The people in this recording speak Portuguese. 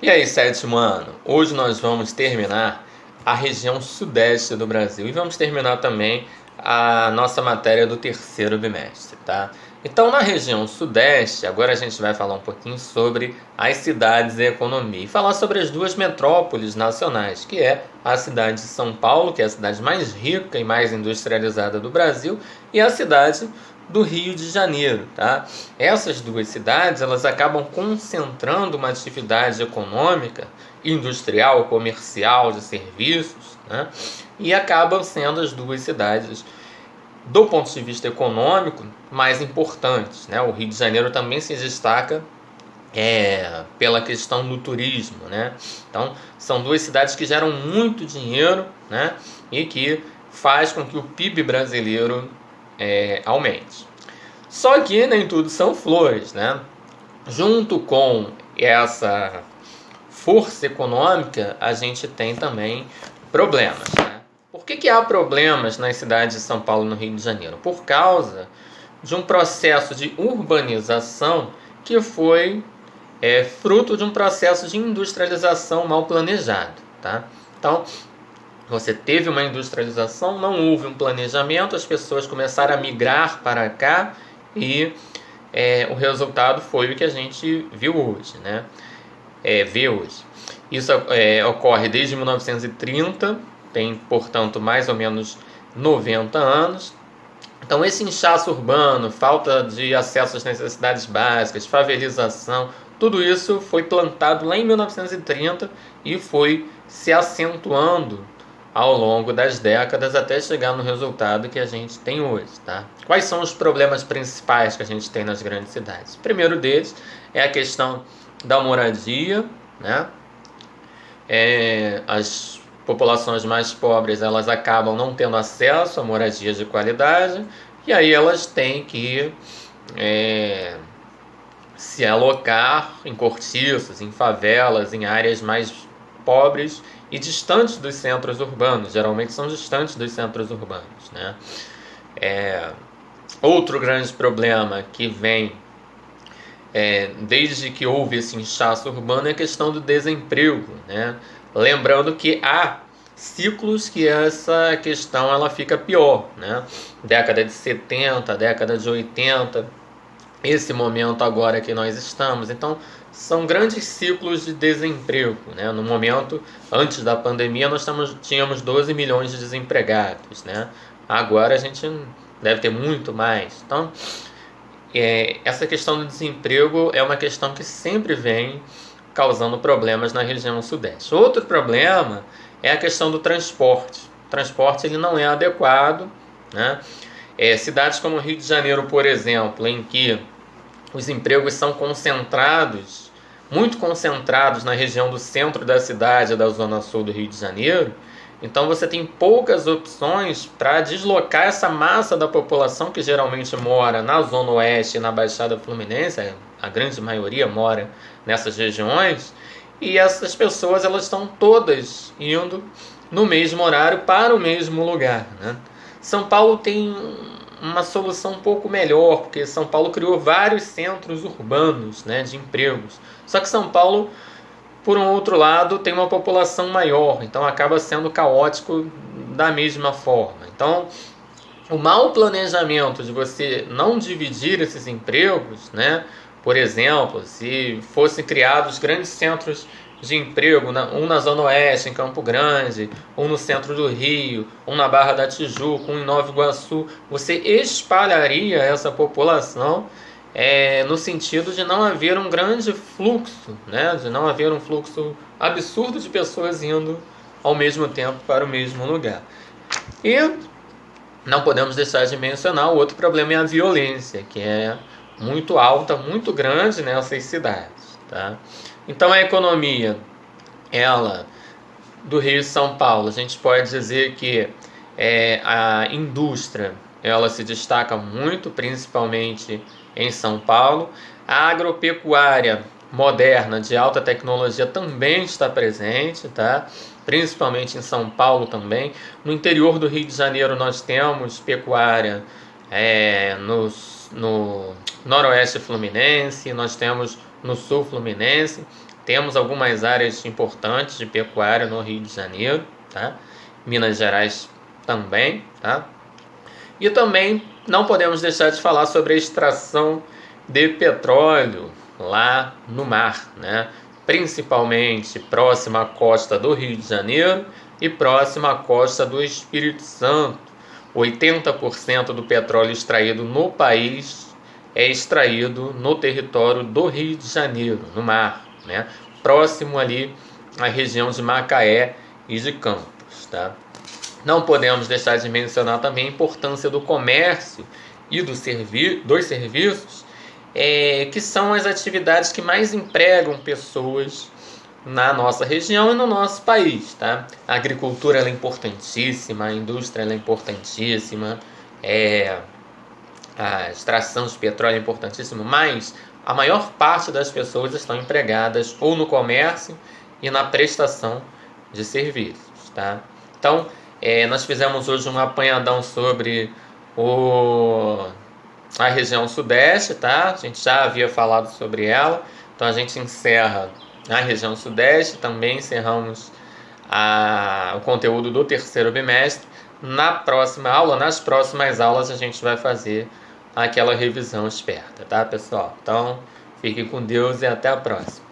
E aí, sétimo ano? Hoje nós vamos terminar a região sudeste do Brasil e vamos terminar também a nossa matéria do terceiro bimestre, tá? Então, na região sudeste, agora a gente vai falar um pouquinho sobre as cidades e a economia e falar sobre as duas metrópoles nacionais, que é a cidade de São Paulo, que é a cidade mais rica e mais industrializada do Brasil, e a cidade do Rio de Janeiro, tá? Essas duas cidades, elas acabam concentrando uma atividade econômica, industrial, comercial, de serviços, né? E acabam sendo as duas cidades, do ponto de vista econômico, mais importantes, né? O Rio de Janeiro também se destaca pela questão do turismo, né? Então, são duas cidades que geram muito dinheiro, né? E que faz com que o PIB brasileiro aumente. Só que nem tudo são flores, né? Junto com essa força econômica, a gente tem também problemas, né? Por que há problemas nas cidades de São Paulo e no Rio de Janeiro? Por causa de um processo de urbanização que foi fruto de um processo de industrialização mal planejado, tá? Então, você teve uma industrialização, não houve um planejamento, as pessoas começaram a migrar para cá e o resultado foi o que a gente viu hoje, né? Vê hoje. Isso ocorre desde 1930, tem, portanto, mais ou menos 90 anos. Então, esse inchaço urbano, falta de acesso às necessidades básicas, favelização, tudo isso foi plantado lá em 1930 e foi se acentuando ao longo das décadas até chegar no resultado que a gente tem hoje, tá? Quais são os problemas principais que a gente tem nas grandes cidades? O primeiro deles é a questão da moradia, né? As populações mais pobres, elas acabam não tendo acesso a moradias de qualidade e aí elas têm que se alocar em cortiços, em favelas, em áreas mais pobres e distantes dos centros urbanos. Geralmente são distantes dos centros urbanos, né? Outro grande problema que vem desde que houve esse inchaço urbano é a questão do desemprego, né? Lembrando que há ciclos que essa questão ela fica pior, né? Década de 70, década de 80, esse momento agora que nós estamos. Então, são grandes ciclos de desemprego, né? No momento, antes da pandemia, nós tínhamos 12 milhões de desempregados, né? Agora a gente deve ter muito mais. Então, essa questão do desemprego é uma questão que sempre vem causando problemas na região sudeste. Outro problema é a questão do transporte. O transporte ele não é adequado, né? Cidades como o Rio de Janeiro, por exemplo, em que os empregos são concentrados, muito concentrados na região do centro da cidade, da zona sul do Rio de Janeiro, então você tem poucas opções para deslocar essa massa da população que geralmente mora na zona oeste e na Baixada Fluminense, a grande maioria mora nessas regiões, e essas pessoas elas estão todas indo no mesmo horário para o mesmo lugar, né? São Paulo tem uma solução um pouco melhor, porque São Paulo criou vários centros urbanos, né, de empregos. Só que São Paulo, por um outro lado, tem uma população maior, então acaba sendo caótico da mesma forma. Então, o mau planejamento de você não dividir esses empregos, né? Por exemplo, se fossem criados grandes centros de emprego, um na Zona Oeste, em Campo Grande, um no centro do Rio, um na Barra da Tijuca, um em Nova Iguaçu, você espalharia essa população no sentido de não haver um grande fluxo, né? De não haver um fluxo absurdo de pessoas indo ao mesmo tempo para o mesmo lugar. E não podemos deixar de mencionar o outro problema é a violência, que é muito alta, muito grande nessas cidades, tá? Então a economia, ela do Rio e São Paulo, a gente pode dizer que a indústria, ela se destaca muito, principalmente em São Paulo. A agropecuária moderna, de alta tecnologia, também está presente, tá? Principalmente em São Paulo também. No interior do Rio de Janeiro nós temos pecuária no noroeste fluminense, nós temos no sul fluminense, Temos algumas áreas importantes de pecuária no Rio de Janeiro, tá? Minas Gerais também, tá? E também não podemos deixar de falar sobre a extração de petróleo lá no mar, né? Principalmente próxima à costa do Rio de Janeiro e próxima à costa do Espírito Santo. 80% do petróleo extraído no país é extraído no território do Rio de Janeiro, no mar, né? Próximo ali à região de Macaé e de Campos, tá? Não podemos deixar de mencionar também a importância do comércio e dos serviços, que são as atividades que mais empregam pessoas na nossa região e no nosso país, tá? A agricultura é importantíssima, a indústria é importantíssima, a extração de petróleo é importantíssima, mas a maior parte das pessoas estão empregadas ou no comércio e na prestação de serviços, tá? Então, nós fizemos hoje um apanhadão sobre a região sudeste, tá? A gente já havia falado sobre ela, então a gente encerra a região sudeste, também encerramos o conteúdo do terceiro bimestre. Nas próximas aulas a gente vai fazer aquela revisão esperta, tá, pessoal? Então, fiquem com Deus e até a próxima.